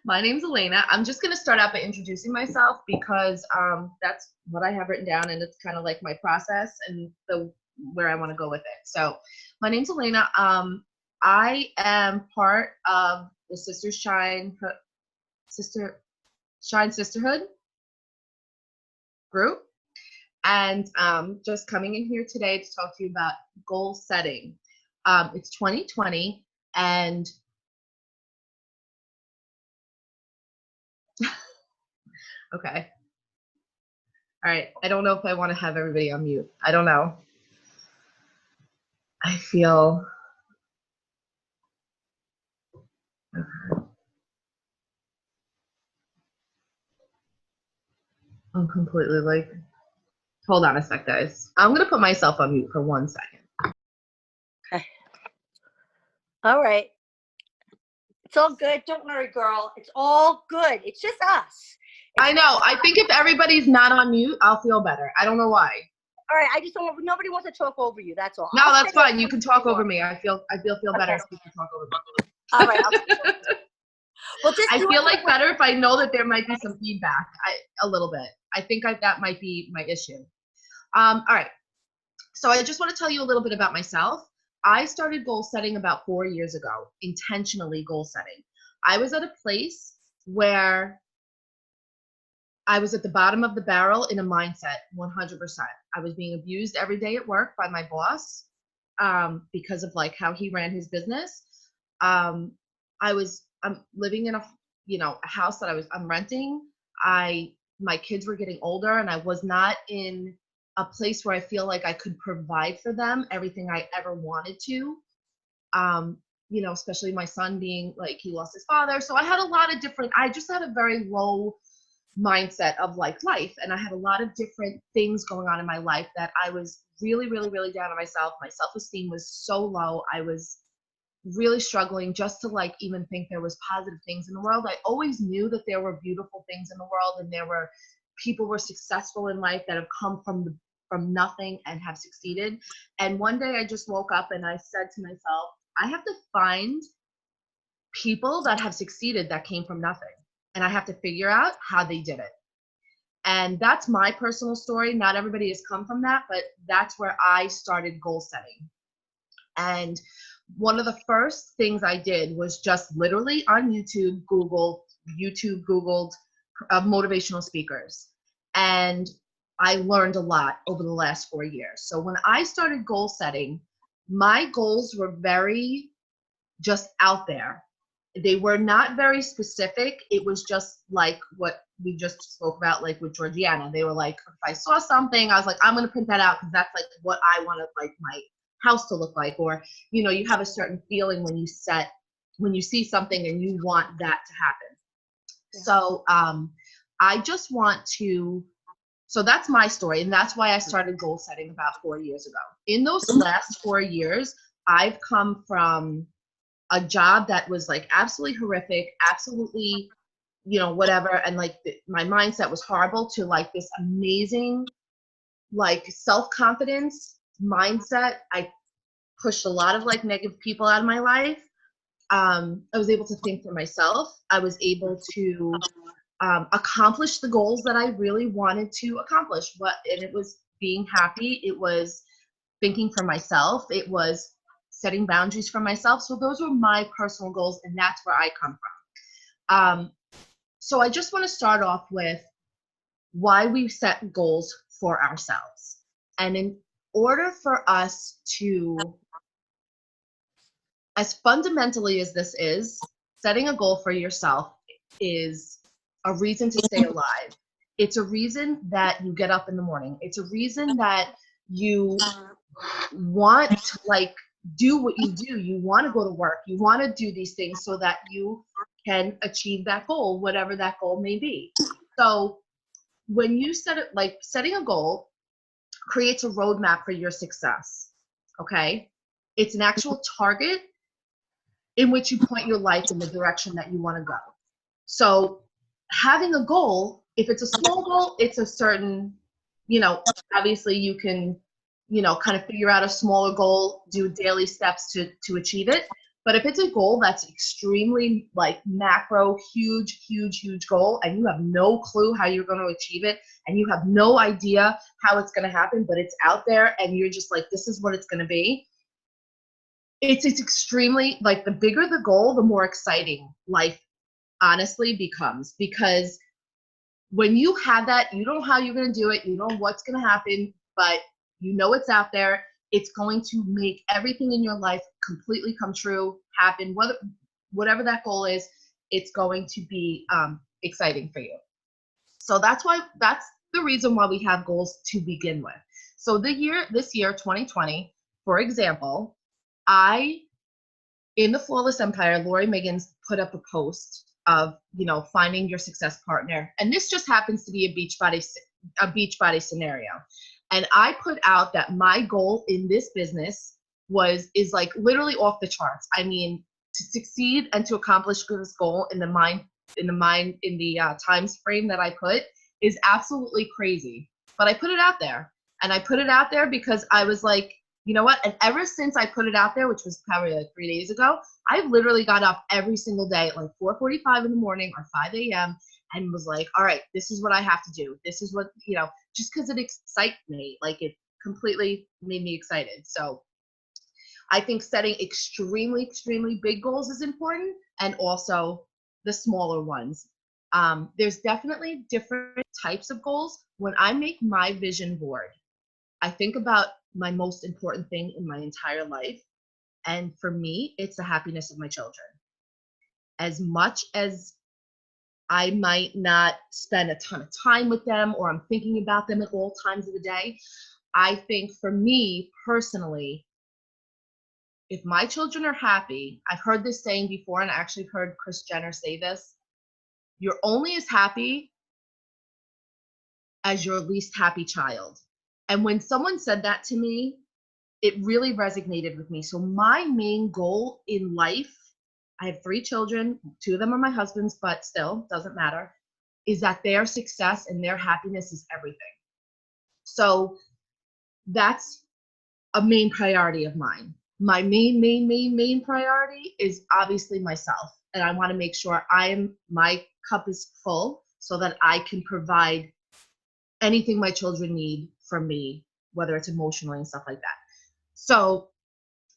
My name's Elena. I'm just going to start out by introducing myself because that's what I have written down, and it's kind of like my process and where I want to go with it. So my name's Elena. I am part of the Shine Sisterhood group, and just coming in here today to talk to you about goal setting. It's 2020, and okay. All right. I don't know if I want to have everybody on mute. I don't know. I feel. Okay. I'm completely like. Hold on a sec, guys. I'm going to put myself on mute for 1 second. Okay. All right. It's all good. Don't worry, girl. It's all good. It's just us. I know. I think if everybody's not on mute, I'll feel better. I don't know why. All right. I just don't want. Nobody wants to talk over you. That's all. No, that's fine. You can talk over me. I feel better if you can talk over me. All right. Well, I feel like better if I know that there might be some feedback. A little bit. I think that might be my issue. All right. So I just want to tell you a little bit about myself. I started goal setting about 4 years ago, intentionally goal setting. I was at a place where I was at the bottom of the barrel in a mindset, 100%. I was being abused every day at work by my boss because of like how he ran his business. I'm living in a house that I'm renting. My kids were getting older, and I was not in a place where I feel like I could provide for them everything I ever wanted to. Especially my son being like, he lost his father. So I had I just had a very low mindset of like life. And I had a lot of different things going on in my life that I was really, really, really down on myself. My self-esteem was so low. I was really struggling just to like even think there was positive things in the world. I always knew that there were beautiful things in the world, and people were successful in life that have come from nothing and have succeeded. And one day I just woke up and I said to myself, I have to find people that have succeeded that came from nothing, and I have to figure out how they did it. And that's my personal story. Not everybody has come from that, but that's where I started goal setting. And one of the first things I did was just literally on YouTube Googled motivational speakers. And I learned a lot over the last 4 years. So when I started goal setting, my goals were very just out there. They were not very specific. It was just like what we just spoke about, like with Georgiana. They were like, if I saw something, I was like, I'm going to print that out because that's like what I want to like my house to look like. Or, you have a certain feeling when you see something and you want that to happen. Yeah. So I just want to, so that's my story. And that's why I started goal setting about 4 years ago. In those last 4 years, I've come from a job that was like absolutely horrific, absolutely, whatever. And like my mindset was horrible to like this amazing, like self-confidence mindset. I pushed a lot of like negative people out of my life. I was able to think for myself. I was able to accomplish the goals that I really wanted to accomplish. And it was being happy. It was thinking for myself. It was setting boundaries for myself. So those were my personal goals, and that's where I come from. So I just want to start off with why we set goals for ourselves. And in order for us to, as fundamentally as this is, setting a goal for yourself is a reason to stay alive. It's a reason that you get up in the morning. It's a reason that you want to like do what you do. You want to go to work. You want to do these things so that you can achieve that goal, whatever that goal may be. So when you set it, like setting a goal creates a roadmap for your success. Okay. It's an actual target in which you point your life in the direction that you want to go. So having a goal, if it's a small goal, it's a certain, obviously you can, kind of figure out a smaller goal, do daily steps to achieve it. But if it's a goal that's extremely like macro, huge, huge, huge goal, and you have no clue how you're going to achieve it, and you have no idea how it's going to happen, but it's out there and you're just like, this is what it's going to be. It's extremely, like, the bigger the goal, the more exciting life honestly becomes, because when you have that, you don't know how you're going to do it, you know what's going to happen, but you know it's out there. It's going to make everything in your life completely come true, happen, whatever that goal is. It's going to be exciting for you. So that's the reason why we have goals to begin with. So this year 2020, for example, in the Flawless Empire, Lori Miggins put up a post of, finding your success partner. And this just happens to be a Beachbody scenario. And I put out that my goal in this business is like literally off the charts. I mean, to succeed and to accomplish this goal in the time frame that I put is absolutely crazy. But I put it out there, and I put it out there because I was like, you know what? And ever since I put it out there, which was probably like 3 days ago, I've literally got up every single day at like 4:45 in the morning or 5 a.m. and was like, all right, this is what I have to do. This is what, just because it excites me, like it completely made me excited. So I think setting extremely, extremely big goals is important, and also the smaller ones. There's definitely different types of goals. When I make my vision board, I think about my most important thing in my entire life. And for me, it's the happiness of my children. As much as I might not spend a ton of time with them, or I'm thinking about them at all times of the day, I think for me personally, if my children are happy, I've heard this saying before, and I actually heard Kris Jenner say this, you're only as happy as your least happy child. And when someone said that to me, it really resonated with me. So my main goal in life, I have 3 children, 2 of them are my husband's, but still doesn't matter, is that their success and their happiness is everything. So that's a main priority of mine. My main priority is obviously myself. And I want to make sure my cup is full so that I can provide anything my children need from me, whether it's emotionally and stuff like that. So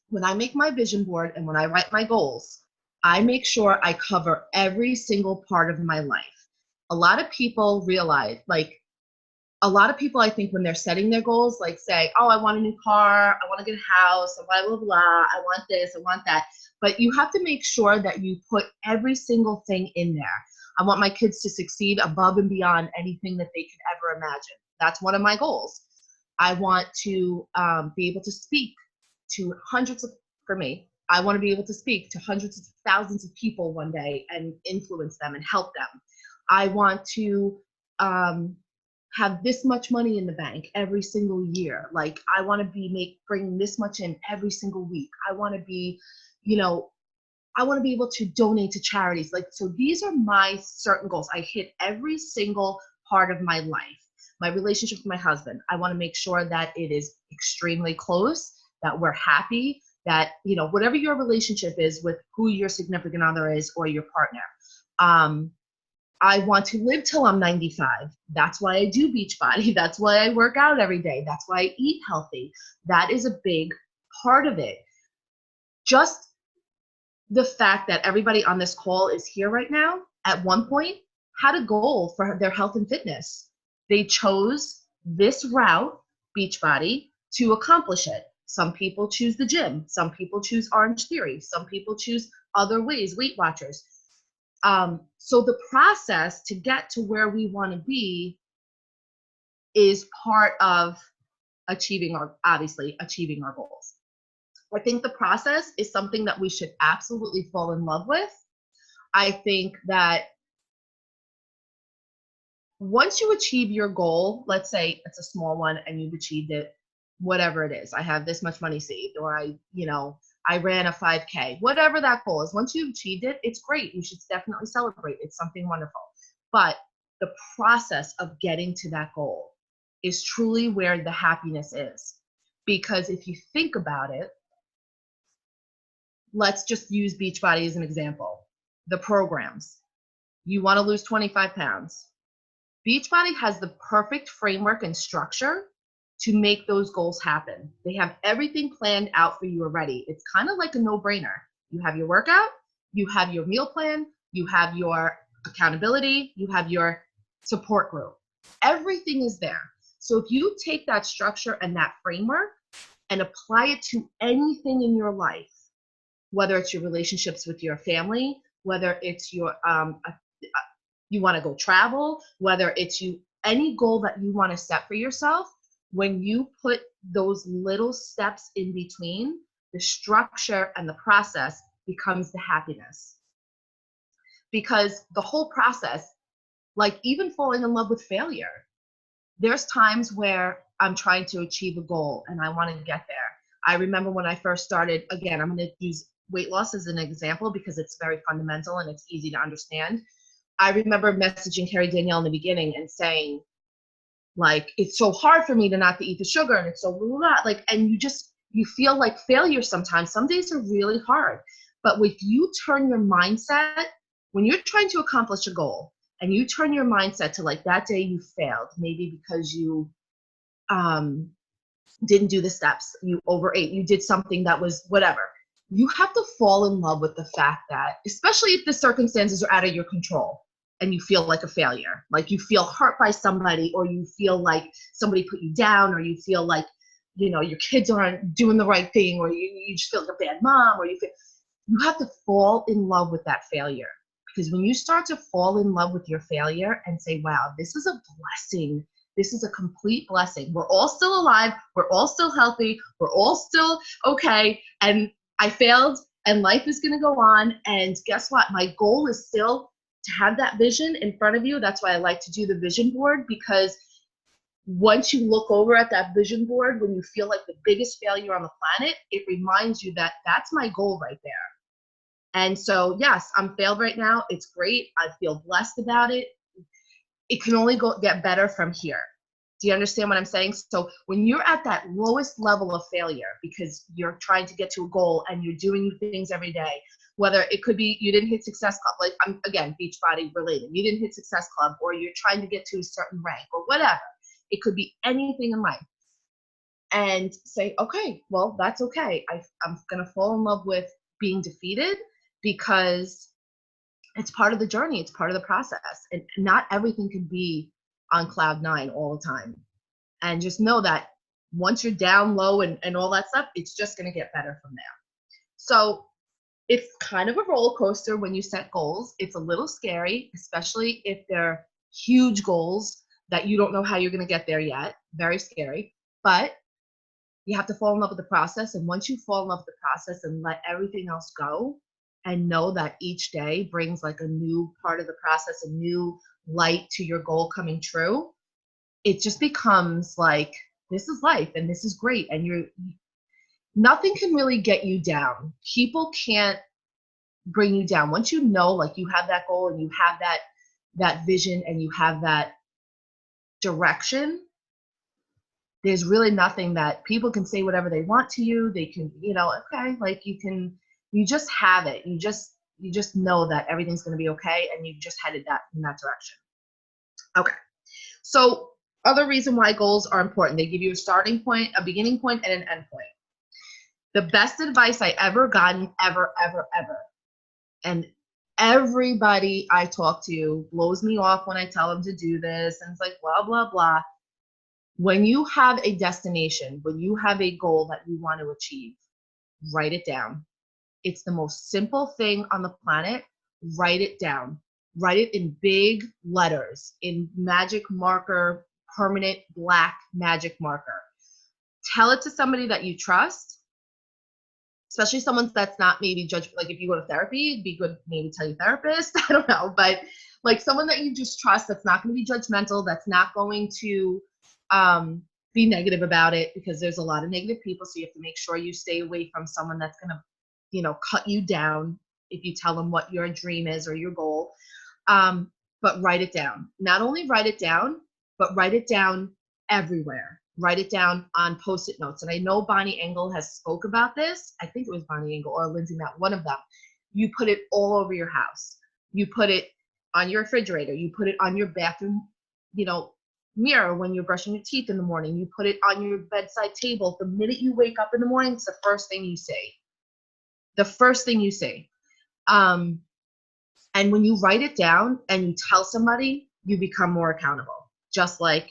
when I make my vision board and when I write my goals, I make sure I cover every single part of my life. A lot of people I think when they're setting their goals, like say, oh, I want a new car, I want to get a house, blah, blah, blah, I want this, I want that. But you have to make sure that you put every single thing in there. I want my kids to succeed above and beyond anything that they could ever imagine. That's one of my goals. I want to be able to speak to I want to be able to speak to hundreds of thousands of people one day and influence them and help them. I want to have this much money in the bank every single year. Like I want to bringing this much in every single week. I want to be, I want to be able to donate to charities. Like, so these are my certain goals. I hit every single part of my life. My relationship with my husband, I want to make sure that it is extremely close, that we're happy, that, whatever your relationship is with who your significant other is or your partner. I want to live till I'm 95. That's why I do Beachbody. That's why I work out every day. That's why I eat healthy. That is a big part of it. Just the fact that everybody on this call is here right now, at one point, had a goal for their health and fitness. They chose this route, Beachbody, to accomplish it. Some people choose the gym. Some people choose Orange Theory. Some people choose other ways, Weight Watchers. So the process to get to where we want to be is part of achieving our goals. I think the process is something that we should absolutely fall in love with. I think that once you achieve your goal, let's say it's a small one and you've achieved it, whatever it is, I have this much money saved, or I ran a 5K, whatever that goal is. Once you've achieved it, it's great. You should definitely celebrate. It's something wonderful. But the process of getting to that goal is truly where the happiness is. Because if you think about it, let's just use Beachbody as an example. The programs. You want to lose 25 pounds. Beachbody has the perfect framework and structure to make those goals happen. They have everything planned out for you already. It's kind of like a no-brainer. You have your workout, you have your meal plan, you have your accountability, you have your support group. Everything is there. So if you take that structure and that framework and apply it to anything in your life, whether it's your relationships with your family, whether it's your you want to go travel, whether it's any goal that you want to set for yourself, when you put those little steps in between, the structure and the process becomes the happiness. Because the whole process, like even falling in love with failure, there's times where I'm trying to achieve a goal and I want to get there. I remember when I first started, again, I'm going to use weight loss as an example because it's very fundamental and it's easy to understand. I remember messaging Carrie Danielle in the beginning and saying, like, it's so hard for me to not to eat the sugar, and it's so blah, blah, blah. Like, and you feel like failure sometimes. Some days are really hard. But if you turn your mindset, when you're trying to accomplish a goal, and you turn your mindset to like that day you failed, maybe because you didn't do the steps, you overate, you did something that was whatever. You have to fall in love with the fact that, especially if the circumstances are out of your control and you feel like a failure, like you feel hurt by somebody, or you feel like somebody put you down, or you feel like, your kids aren't doing the right thing, or you just feel like a bad mom, or you have to fall in love with that failure. Because when you start to fall in love with your failure and say, wow, this is a blessing. This is a complete blessing. We're all still alive. We're all still healthy. We're all still okay. And I failed and life is going to go on. And guess what? My goal is still to have that vision in front of you. That's why I like to do the vision board, because once you look over at that vision board, when you feel like the biggest failure on the planet, it reminds you that that's my goal right there. And so, yes, I'm failed right now. It's great. I feel blessed about it. It can only get better from here. Do you understand what I'm saying? So when you're at that lowest level of failure because you're trying to get to a goal and you're doing things every day, whether it could be you didn't hit Success Club, like I'm, again, Beachbody related, you didn't hit Success Club, or you're trying to get to a certain rank or whatever. It could be anything in life. And say, okay, well, that's okay. I'm going to fall in love with being defeated, because it's part of the journey. It's part of the process. And not everything can be on cloud 9 all the time. And just know that once you're down low and all that stuff, it's just going to get better from there. So it's kind of a roller coaster when you set goals. It's a little scary, especially if they're huge goals that you don't know how you're going to get there yet. Very scary. But you have to fall in love with the process. And once you fall in love with the process and let everything else go, and know that each day brings like a new part of the process, a new light to your goal coming true, it just becomes like, this is life and this is great. And nothing can really get you down. People can't bring you down. Once you know, like, you have that goal and you have that vision and you have that direction, there's really nothing that people can say whatever they want to you. They can, okay, like you just have it. You just know that everything's going to be okay, and you've just headed in that direction. Okay. So other reason why goals are important, they give you a starting point, a beginning point, and an end point. The best advice I ever gotten, ever, and everybody I talk to blows me off when I tell them to do this, and it's like, blah, blah, blah. When you have a destination, when you have a goal that you want to achieve, write it down. It's the most simple thing on the planet. Write it down. Write it in big letters, in magic marker, permanent black magic marker. Tell it to somebody that you trust, especially someone that's not maybe judged. Like, if you go to therapy, it'd be good maybe tell your therapist. I don't know, but like someone that you just trust, that's not going to be judgmental, that's not going to be negative about it, because there's a lot of negative people. So you have to make sure you stay away from someone that's going to cut you down if you tell them what your dream is or your goal. But write it down. Not only write it down, but write it down everywhere. write it down on Post-it notes. And I know Bonnie Engel has spoke about this. I think it was Bonnie Engel or Lindsay Matt, one of them. You put it all over your house. You put it on your refrigerator. You put it on your bathroom, mirror when you're brushing your teeth in the morning. You put it on your bedside table. The minute you wake up in the morning, it's the first thing you see. The first thing you see. And when you write it down and you tell somebody, you become more accountable, just like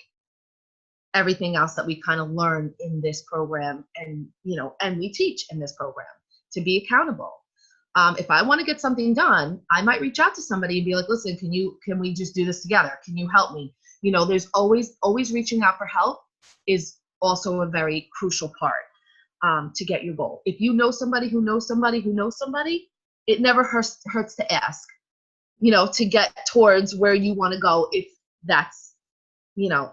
everything else that we kind of learn in this program, and we teach in this program to be accountable. If I want to get something done, I might reach out to somebody and be like, listen, can we just do this together? Can you help me? There's always reaching out for help is also a very crucial part to get your goal. If you know somebody who knows somebody who knows somebody, it never hurts to ask, to get towards where you want to go. If that's,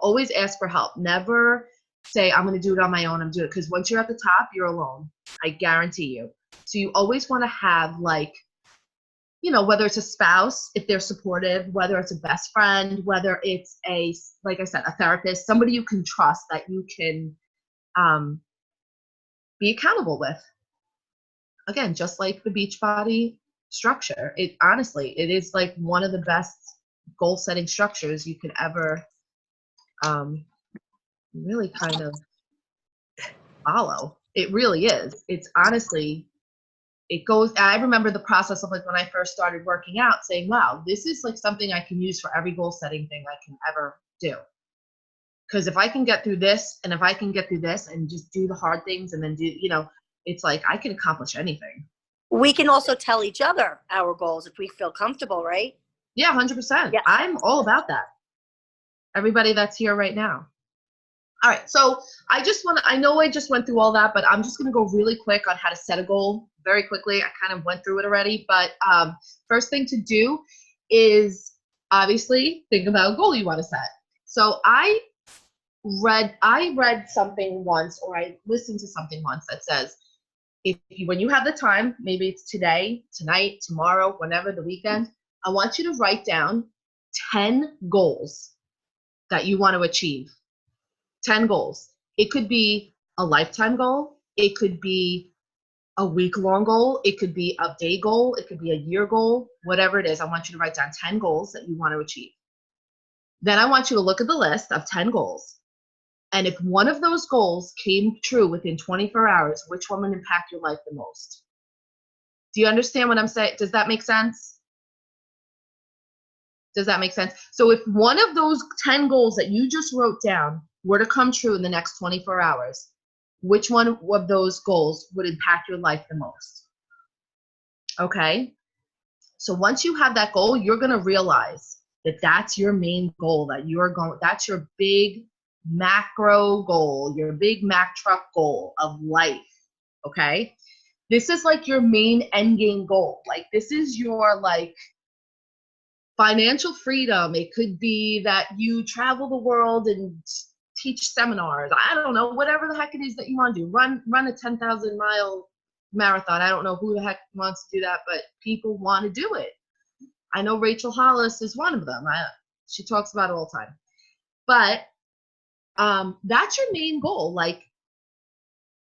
always ask for help. Never say, I'm going to do it on my own. I'm doing it. Because once you're at the top, you're alone. I guarantee you. So you always want to have whether it's a spouse, if they're supportive, whether it's a best friend, whether it's like I said, a therapist, somebody you can trust that you can be accountable with. Again, just like the Beachbody structure, it is like one of the best goal setting structures you can ever really kind of follow. It really is. It's honestly, it goes, I remember the process of like when I first started working out saying, wow, this is like something I can use for every goal setting thing I can ever do. Because if I can get through this, and if I can get through this and just do the hard things and then do, it's like I can accomplish anything. We can also tell each other our goals if we feel comfortable, right? Yeah, 100%. Yeah. I'm all about that. Everybody that's here right now. All right, so I know I just went through all that, but I'm just going to go really quick on how to set a goal very quickly. I kind of went through it already, but first thing to do is obviously think about a goal you want to set. So I read something once, or I listened to something once that says, when you have the time, maybe it's today, tonight, tomorrow, whenever, the weekend, I want you to write down 10 goals that you want to achieve. 10 goals. It could be a lifetime goal. It could be a week-long goal. It could be a day goal. It could be a year goal. Whatever it is, I want you to write down 10 goals that you want to achieve. Then I want you to look at the list of 10 goals. And if one of those goals came true within 24 hours, which one would impact your life the most? Do you understand what I'm saying? Does that make sense? Does that make sense? So if one of those 10 goals that you just wrote down were to come true in the next 24 hours, which one of those goals would impact your life the most? Okay? So once you have that goal, you're going to realize that that's your main goal, that's your big macro goal, your big Mack truck goal of life. Okay? This is like your main end game goal. Like this is your financial freedom. It could be that you travel the world and teach seminars. I don't know, whatever the heck it is that you want to do. Run a 10,000-mile marathon. I don't know who the heck wants to do that, but people want to do it. I know Rachel Hollis is one of them. She talks about it all the time. But that's your main goal. Like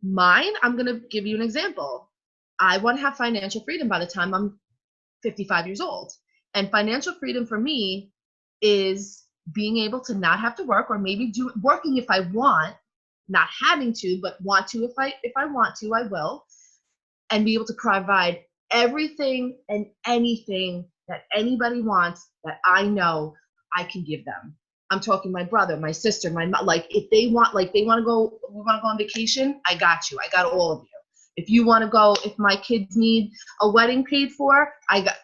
mine, I'm going to give you an example. I want to have financial freedom by the time I'm 55 years old. And financial freedom for me is being able to not have to work, or maybe working if I want, not having to, but want to. If I want to, I will, and be able to provide everything and anything that anybody wants that I know I can give them. I'm talking my brother, my sister, my mom. Like if we want to go on vacation, I got you. I got all of you. If you want to go, if my kids need a wedding paid for, I got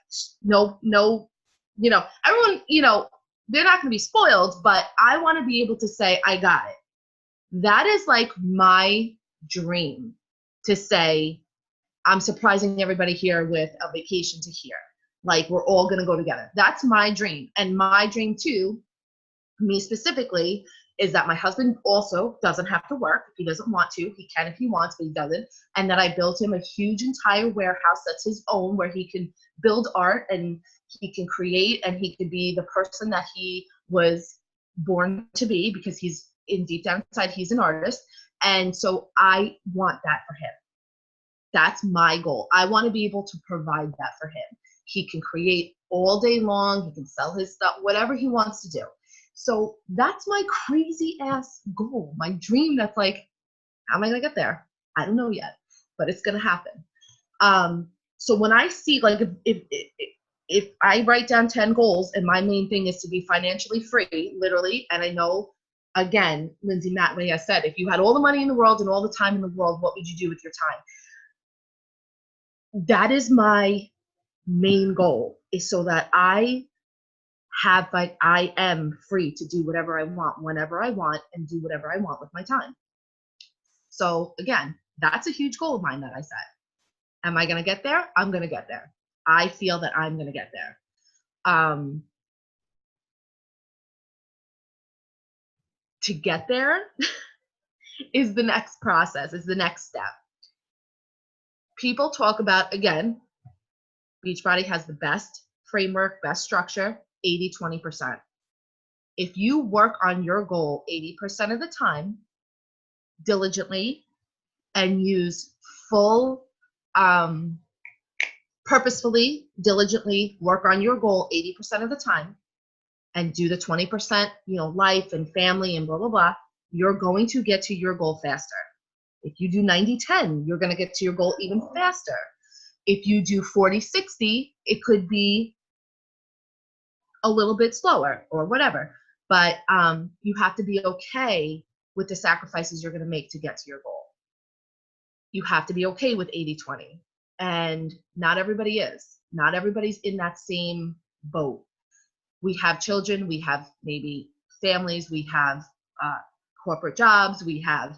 no, everyone, they're not going to be spoiled, but I want to be able to say, I got it. That is like my dream, to say, I'm surprising everybody here with a vacation to here. Like we're all going to go together. That's my dream. And my dream too, me specifically, is that my husband also doesn't have to work if he doesn't want to. He can if he wants, but he doesn't. And that I built him a huge entire warehouse that's his own, where he can build art and he can create, and he can be the person that he was born to be, because he's in deep down inside, he's an artist. And so I want that for him. That's my goal. I want to be able to provide that for him. He can create all day long. He can sell his stuff, whatever he wants to do. So that's my crazy ass goal, my dream. That's like, how am I going to get there? I don't know yet, but it's going to happen. So when I see, like, if I write down 10 goals and my main thing is to be financially free, literally, and I know, again, Lindsay Matway has said, if you had all the money in the world and all the time in the world, what would you do with your time? That is my main goal, is so that I am free to do whatever I want, whenever I want, and do whatever I want with my time. So again, that's a huge goal of mine that I set. Am I going to get there? I'm going to get there. I feel that I'm going to get there. To get there is the next process, is the next step. People talk about, again, Beachbody has the best framework, best structure, 80-20%. If you work on your goal 80% of the time, diligently, and use full, purposefully, diligently work on your goal 80% of the time, and do the 20%, life and family and blah, blah, blah, you're going to get to your goal faster. If you do 90-10, you're going to get to your goal even faster. If you do 40-60, it could be a little bit slower or whatever. But you have to be okay with the sacrifices you're going to make to get to your goal. You have to be okay with 80-20. And not everybody is. Not everybody's in that same boat. We have children, we have maybe families, we have corporate jobs, we have,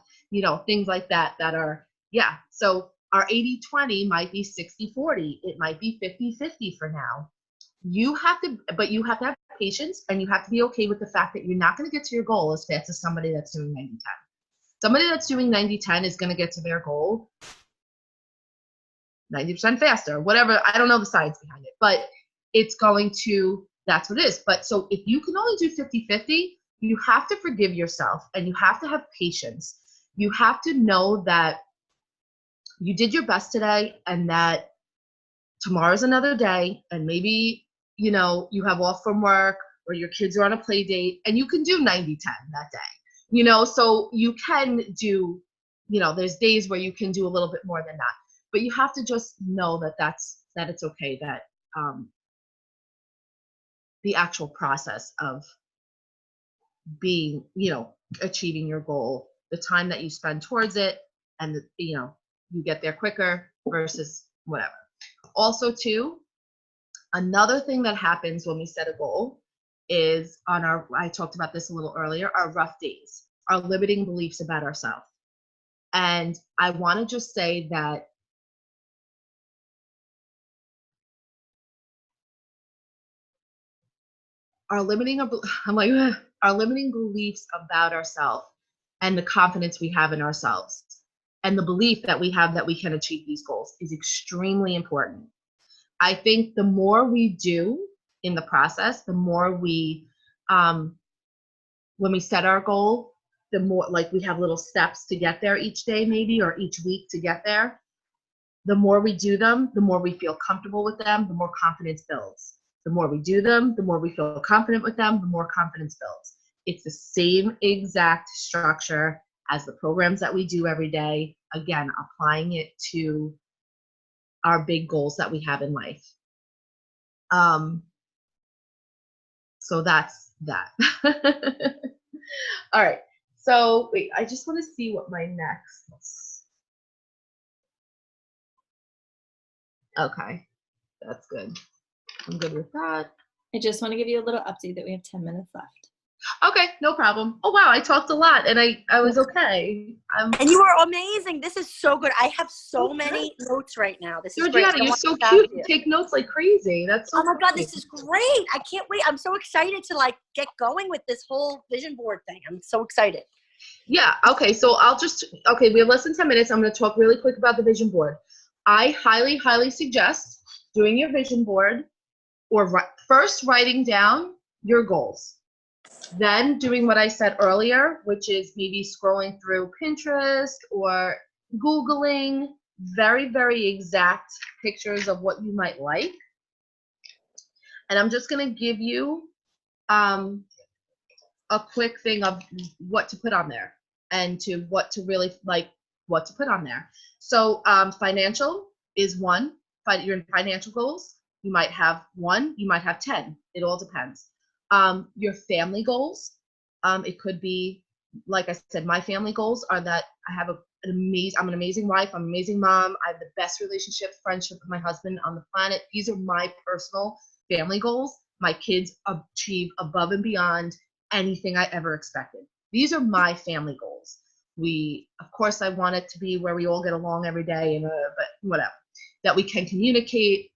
things like that are, yeah. So our 80-20 might be 60-40. It might be 50-50 for now. You have to have patience, and you have to be okay with the fact that you're not going to get to your goal as fast as somebody that's doing 90-10. Somebody that's doing 90-10 is going to get to their goal 90% faster, whatever. I don't know the science behind it, but it's going to, that's what it is. But so if you can only do 50-50, you have to forgive yourself, and you have to have patience. You have to know that you did your best today, and that tomorrow's another day, and maybe, you have off from work, or your kids are on a play date, and you can do 90-10 that day, so you can do, there's days where you can do a little bit more than that, but you have to just know that it's okay, that the actual process of being, achieving your goal, the time that you spend towards it, and you get there quicker versus whatever. Also, too, another thing that happens when we set a goal is I talked about this a little earlier, our rough days, our limiting beliefs about ourselves. And I want to just say that our limiting beliefs about ourselves, and the confidence we have in ourselves, and the belief that we have that we can achieve these goals is extremely important. I think the more we do in the process, the more we, when we set our goal, the more, like, we have little steps to get there each day, maybe, or each week to get there. The more we do them, the more we feel comfortable with them, the more confidence builds. The more we do them, the more we feel confident with them, the more confidence builds. It's the same exact structure as the programs that we do every day. Again, applying it to our big goals that we have in life. So that's that. All right. So wait, I just want to see what my next. Okay, that's good. I'm good with that. I just want to give you a little update that we have 10 minutes left. Okay, no problem. Oh wow, I talked a lot, and I was okay. And you are amazing. This is so good. I have so many notes right now. This is Georgiana, great. you're so cute. You take notes like crazy. That's so oh my God, funny. this is great. I can't wait. I'm so excited to get going with this whole vision board thing. I'm so excited. Yeah, okay, so we have less than 10 minutes. I'm going to talk really quick about the vision board. I highly, highly suggest doing your vision board, or first writing down your goals. Then doing what I said earlier, which is maybe scrolling through Pinterest or Googling very, very exact pictures of what you might like. And I'm just going to give you a quick thing of what to put on there and to what to really like, what to put on there. So financial is one. Your financial goals, you might have one, you might have 10. It all depends. Your family goals, it could be, like I said, my family goals are that I have I'm an amazing wife, I'm an amazing mom, I have the best relationship, friendship with my husband on the planet. These are my personal family goals. My kids achieve above and beyond anything I ever expected. These are my family goals. Of course, I want it to be where we all get along every day, and but whatever, that we can communicate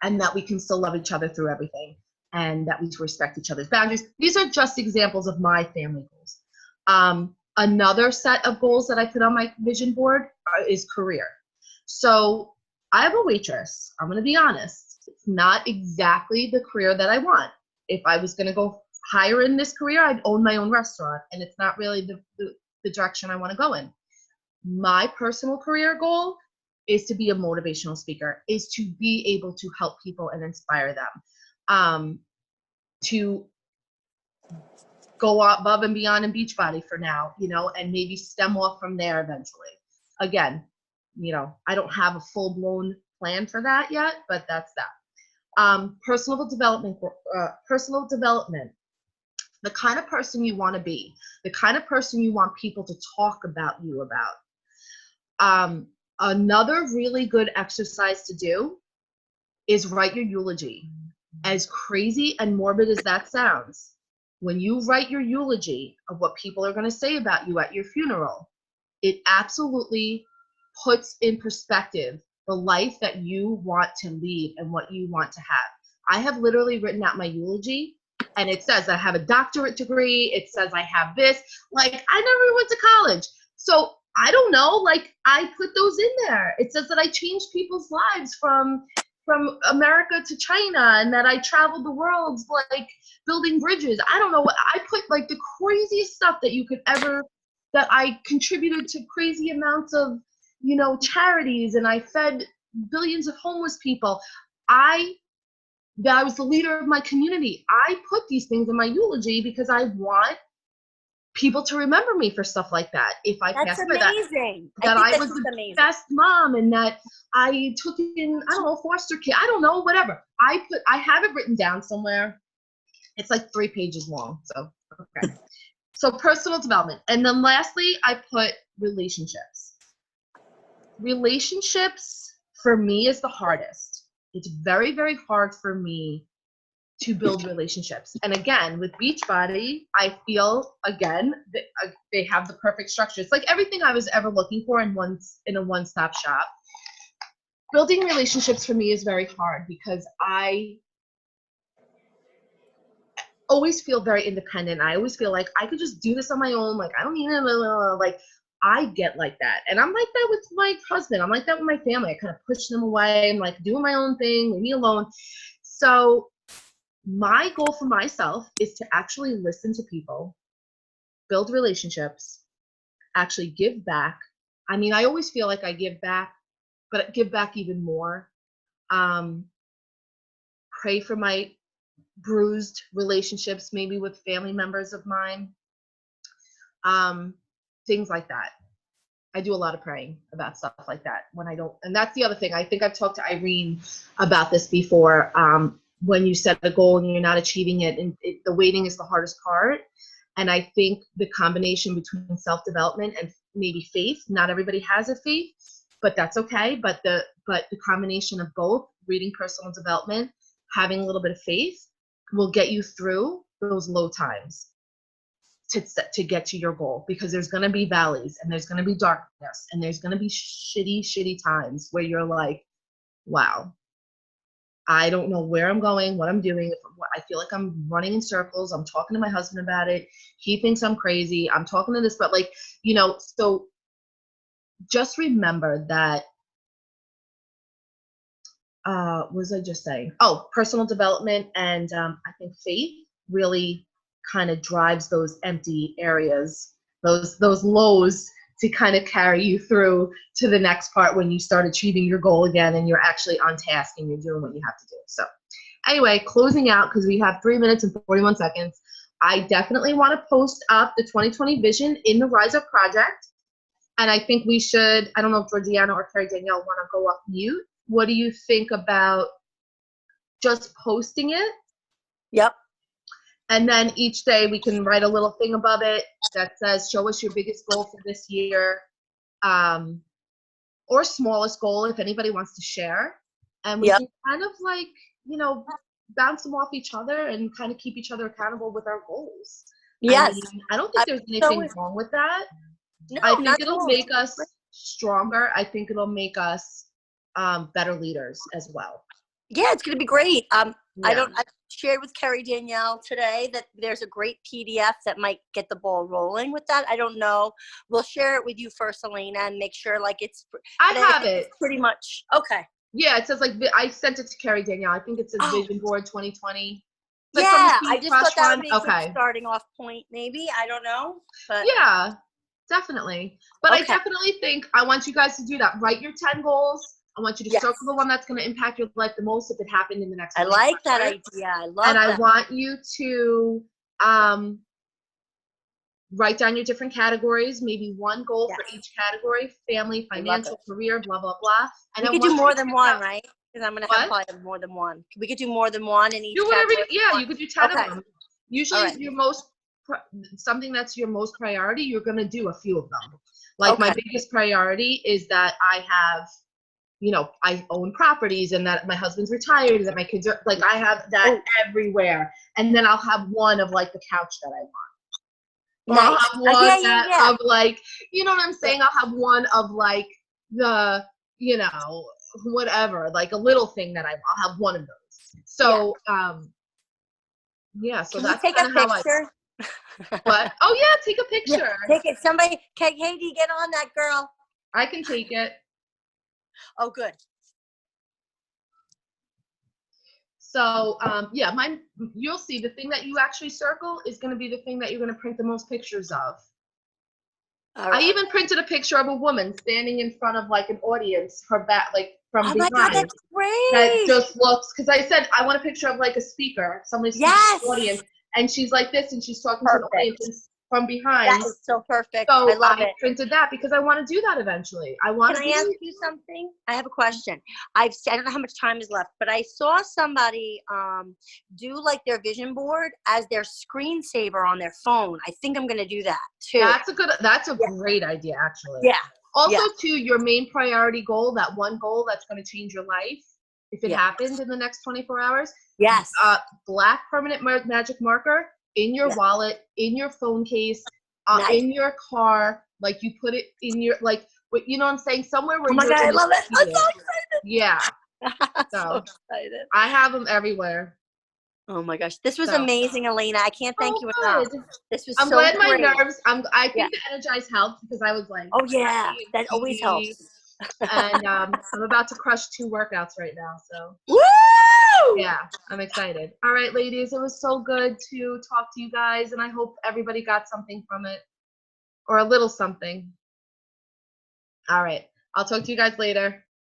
and that we can still love each other through everything and that we respect each other's boundaries. These are just examples of my family goals. Another set of goals that I put on my vision board is career. So I have a waitress. I'm going to be honest. It's not exactly the career that I want. If I was going to go higher in this career, I'd own my own restaurant, and it's not really the direction I want to go in. My personal career goal is to be a motivational speaker, is to be able to help people and inspire them, to go above and beyond in Beachbody for now, and maybe stem off from there eventually. Again, I don't have a full-blown plan for that yet, but that's that. Personal development, the kind of person you want to be, the kind of person you want people to talk about you about. Another really good exercise to do is write your eulogy. As crazy and morbid as that sounds, when you write your eulogy of what people are going to say about you at your funeral, it absolutely puts in perspective the life that you want to lead and what you want to have. I have literally written out my eulogy, and it says I have a doctorate degree. It says I have this. Like, I never went to college. So I don't know, like, I put those in there. It says that I changed people's lives from America to China, and that I traveled the world, like, building bridges. I don't know what I put, like, the craziest stuff that you could ever, that I contributed to crazy amounts of, charities, and I fed billions of homeless people. That I was the leader of my community. I put these things in my eulogy because I want people to remember me for stuff like that. If I pass away, that I was the best mom, and that I took in, I don't know, foster kid, I don't know, whatever. I have it written down somewhere. It's like 3 pages long. So, okay. So personal development. And then lastly, I put relationships. Relationships for me is the hardest. It's very, very hard for me to build relationships. And again, with Beachbody, I feel, again, that they have the perfect structure. It's like everything I was ever looking for in a one-stop shop. Building relationships for me is very hard because I always feel very independent. I always feel like I could just do this on my own. Like, I don't need it. Like, I get like that. And I'm like that with my husband. I'm like that with my family. I kind of push them away. I'm like doing my own thing, leave me alone. So my goal for myself is to actually listen to people, build relationships, actually give back. I mean, I always feel like I give back, but give back even more. Pray for my bruised relationships, maybe with family members of mine. Things like that. I do a lot of praying about stuff like that when I don't. And that's the other thing. I think I've talked to Irene about this before. When you set a goal and you're not achieving it, and the waiting is the hardest part. And I think the combination between self-development and maybe faith, not everybody has a faith, but that's okay. But the combination of both, reading personal development, having a little bit of faith, will get you through those low times to get to your goal, because there's going to be valleys, and there's going to be darkness, and there's going to be shitty times where you're like, wow, I don't know where I'm going, what I'm doing. I feel like I'm running in circles. I'm talking to my husband about it. He thinks I'm crazy. I'm talking to this, but like, so just remember that, what was I just saying? Oh, personal development and I think faith really kind of drives those empty areas, those lows, to kind of carry you through to the next part when you start achieving your goal again and you're actually on task and you're doing what you have to do. So anyway, closing out, because we have 3 minutes and 41 seconds, I definitely want to post up the 2020 vision in the Rise Up Project. And I think we should, I don't know if Georgiana or Carrie Danielle want to go up mute. What do you think about just posting it? Yep. And then each day we can write a little thing above it that says, show us your biggest goal for this year, or smallest goal if anybody wants to share. And we Yep. can kind of like, you know, bounce them off each other and kind of keep each other accountable with our goals. Yes. I don't think there's anything wrong with that. No, I think not it'll at all. make us stronger. I think it'll make us better leaders as well. Yeah, it's going to be great. I Yeah. shared with Carrie Danielle today that there's a great PDF that might get the ball rolling with that. I don't know. We'll share it with you first, Elena, and make sure like it's. I but have think it. it's pretty much okay. Yeah, it says like I sent it to Carrie Danielle. I think it says Oh. Vision Board 2020. Like Yeah, from the I Key just thought Crush that would one. be a good Okay. starting off point. Maybe I don't know, but Yeah, definitely. But I Okay. definitely think I want you guys to do that. Write your 10 goals. I want you to Yes. circle the one that's going to impact your life the most if it happened in the next I 24 like that hours. idea. I love And I that. want you to write down your different categories, maybe one goal for Yes. each category: family, I love financial, it. career, blah, blah, blah. And We I could do want you more to than pick one, out- right? Because I'm going to What? have probably more than one. We could do more than one in each Do whatever, category. yeah, you could do 10 Okay. of them. Usually All right. your something that's your most priority, you're going to do a few of them. Like my Okay. biggest priority is that I have, you know, I own properties and that my husband's retired and that my kids are, like I have that everywhere. And then I'll have one of like the couch that I want. Or I'll Nice. have one Yeah. of like, you know what I'm saying? I'll have one of like the, you know, whatever, like a little thing that I'll have one of those. So, yeah, so Can we that's take kind a of how picture? But oh yeah, take a picture. Yeah, take it. Somebody, Katie, get on that girl. I can take it. Oh, good. So yeah, you'll see the thing that you actually circle is going to be the thing that you're going to print the most pictures of. All I right. even printed a picture of a woman standing in front of like an audience, her back, like from Oh behind. my God, that's great. That just looks, because I said I want a picture of like a speaker, somebody speaking Yes. to the audience, and she's like this, and she's talking to the Perfect. audience from behind. That is so perfect. So I love it. printed that because I want to do that eventually. I want Can to I ask you something? I have a question. I don't know how much time is left, but I saw somebody do like their vision board as their screensaver on their phone. I think I'm going to do that too. That's a great idea, actually. Yeah. Also, Yeah. too, your main priority goal, that one goal that's going to change your life, if it Yeah. happens in the next 24 hours, Yes. black permanent magic marker in your Yeah. wallet, in your phone case, Nice. in your car, like you put it in your, like, you know what I'm saying? Somewhere where Oh my you're God, I gonna love it. see I'm so excited. Yeah. So So excited. I have them everywhere. Oh my gosh, this was So. amazing, Elena. I can't thank you enough. Good. This was I'm so glad my great. nerves, I think the Energize helped because I was like, Oh yeah, happy and that always giddy. helps. And I'm about to crush 2 workouts right now. So Woo! yeah, I'm excited. All right, ladies, it was so good to talk to you guys, and I hope everybody got something from it, or a little something. All right, I'll talk to you guys later.